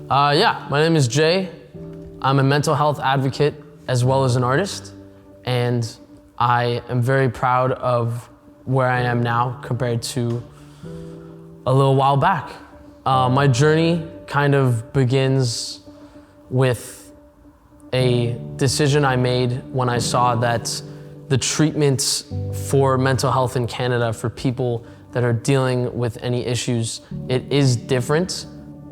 Yeah, my name is Jay. I'm a mental health advocate as well as an artist, and I am very proud of where I am now compared to a little while back. My journey kind of begins with a decision I made when I saw that the treatments for mental health in Canada for people that are dealing with any issues, it is different.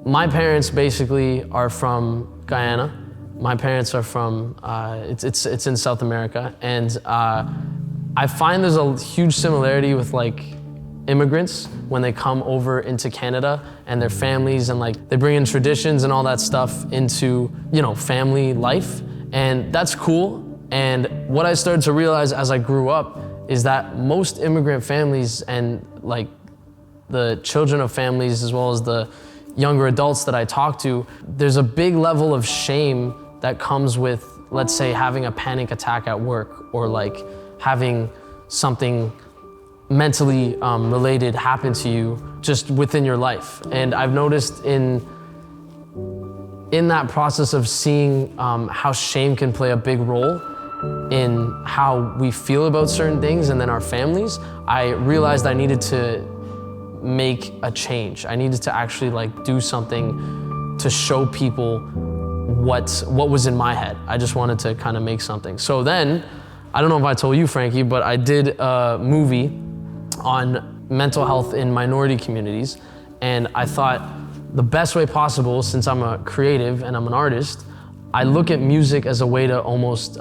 My parents basically are from Guyana. My parents are from, it's in South America, and I find there's a huge similarity with like immigrants when they come over into Canada and their families, and like they bring in traditions and all that stuff into, you know, family life, and that's cool. And what I started to realize as I grew up is that most immigrant families and like the children of families as well as the younger adults that I talk to, there's a big level of shame that comes with, let's say, having a panic attack at work, or like having something mentally related happen to you just within your life. And I've noticed in that process of seeing how shame can play a big role in how we feel about certain things and then our families, I realized I needed to make a change. I needed to actually like do something to show people what was in my head. I just wanted to kind of make something. So then, I don't know if I told you, Frankie, but I did a movie on mental health in minority communities, and I thought the best way possible, since I'm a creative and I'm an artist, I look at music as a way to almost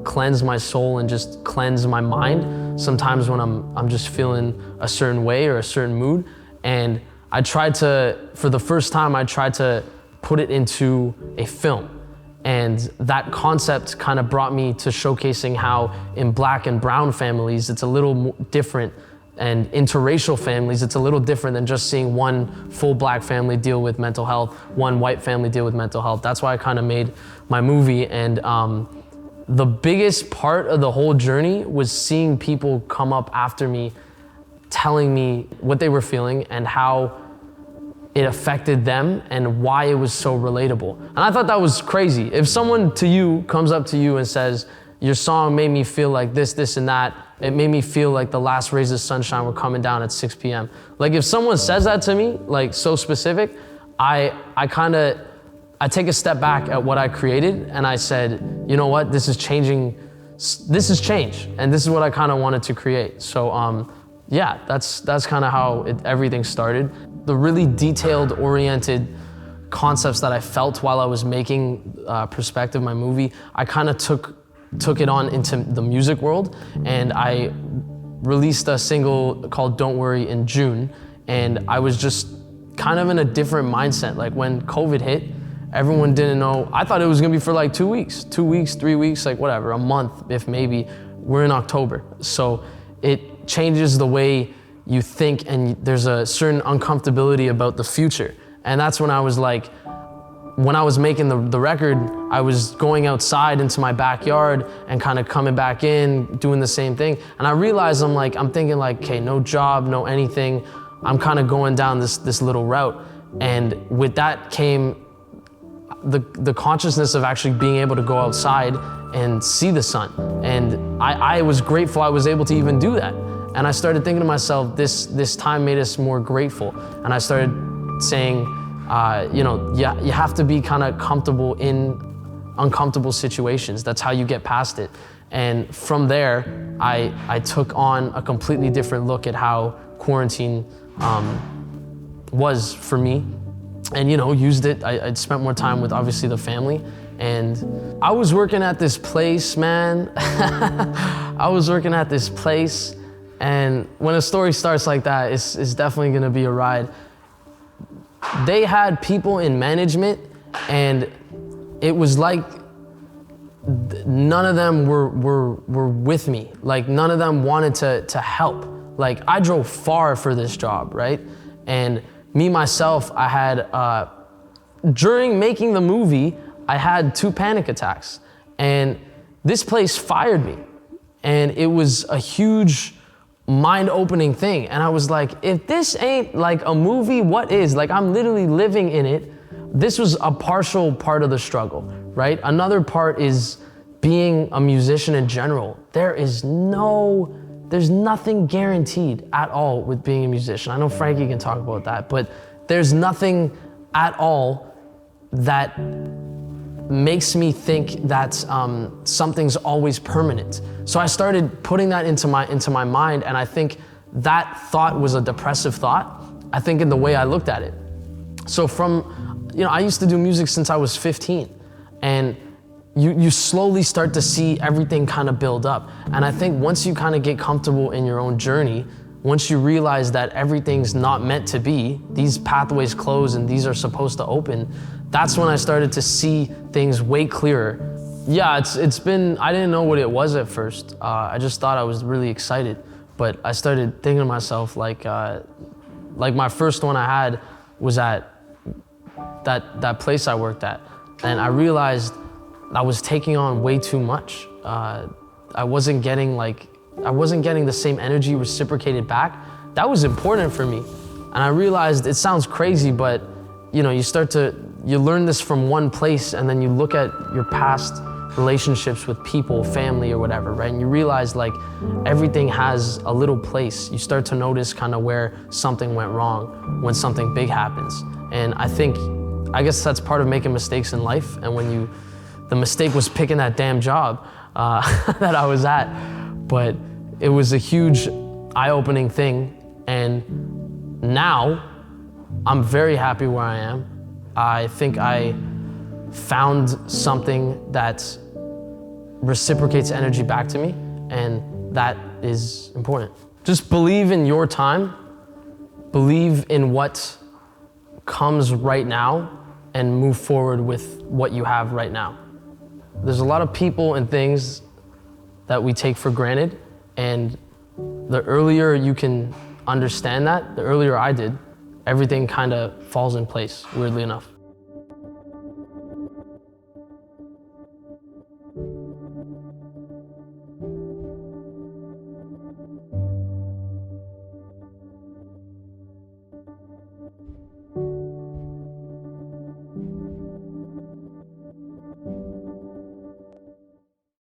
cleanse my soul and just cleanse my mind sometimes when I'm just feeling a certain way or a certain mood. And I tried to, for the first time, I tried to put it into a film. And that concept kind of brought me to showcasing how in Black and brown families, it's a little different, and interracial families, it's a little different than just seeing one full Black family deal with mental health, one white family deal with mental health. That's why I kind of made my movie. And the biggest part of the whole journey was seeing people come up after me, telling me what they were feeling and how it affected them and why it was so relatable. And I thought that was crazy. If someone to you comes up to you and says, your song made me feel like this, this, and that, it made me feel like the last rays of sunshine were coming down at 6 p.m. Like if someone says that to me, like so specific, I take a step back at what I created, and I said, you know what, this is changing, this is change, and this is what I kind of wanted to create. So yeah, that's kind of how everything started. The really detailed oriented concepts that I felt while I was making Perspective, my movie, I kind of took it on into the music world, and I released a single called Don't Worry in June, and I was just kind of in a different mindset. Like when COVID hit, everyone didn't know. I thought it was gonna be for like 2 weeks, 3 weeks, like whatever, a month, if maybe. We're in October. So it changes the way you think, and there's a certain uncomfortability about the future. And that's when I was like, when I was making the record, I was going outside into my backyard and kind of coming back in, doing the same thing. And I realized I'm thinking like, okay, no job, no anything. I'm kind of going down this little route. And with that came the consciousness of actually being able to go outside and see the sun. And I was grateful I was able to even do that. And I started thinking to myself, this time made us more grateful. And I started saying, you know, you have to be kind of comfortable in uncomfortable situations. That's how you get past it. And from there, I took on a completely different look at how quarantine was for me. And, you know, used it. I'd spent more time with obviously the family. And I was working at this place, man. I was working at this place. And when a story starts like that, it's definitely gonna be a ride. They had people in management, and it was like none of them were with me. Like none of them wanted to help. Like I drove far for this job, right? And me, myself, I had, during making the movie, I had 2 panic attacks, and this place fired me. And it was a huge mind-opening thing. And I was like, if this ain't like a movie, what is? Like, I'm literally living in it. This was a partial part of the struggle, right? Another part is being a musician in general. There's nothing guaranteed at all with being a musician. I know Frankie can talk about that, but there's nothing at all that makes me think that something's always permanent. So I started putting that into my mind, and I think that thought was a depressive thought, I think, in the way I looked at it. So I used to do music since I was 15, and you slowly start to see everything kind of build up. And I think once you kind of get comfortable in your own journey, once you realize that everything's not meant to be, these pathways close and these are supposed to open, that's when I started to see things way clearer. Yeah, it's been, I didn't know what it was at first. I just thought I was really excited. But I started thinking to myself, like my first one I had was at that place I worked at. And I realized I was taking on way too much. I wasn't getting the same energy reciprocated back. That was important for me. And I realized, it sounds crazy, but you learn this from one place, and then you look at your past relationships with people, family or whatever, right? And you realize like everything has a little place. You start to notice kind of where something went wrong when something big happens. And I guess that's part of making mistakes in life. And the mistake was picking that damn job that I was at. But it was a huge eye-opening thing. And now I'm very happy where I am. I think I found something that reciprocates energy back to me, and that is important. Just believe in your time, believe in what comes right now, and move forward with what you have right now. There's a lot of people and things that we take for granted, and the earlier you can understand that, the earlier I did, everything kind of falls in place, weirdly enough.